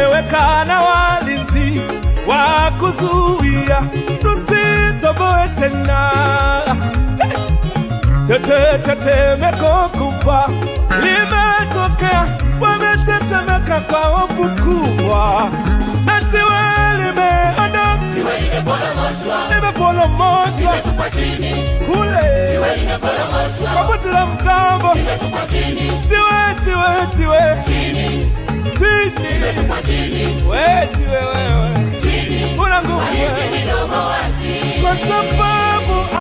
umeweka na walinzi wa kuzuia tusitoboe tena. Tetemeko kubwa limetokea, wametetemeka kwa hofu kubwa, na jiwe limeondoka, limeporomoshwa kule kwa buti la mgambo, jiwe chini, we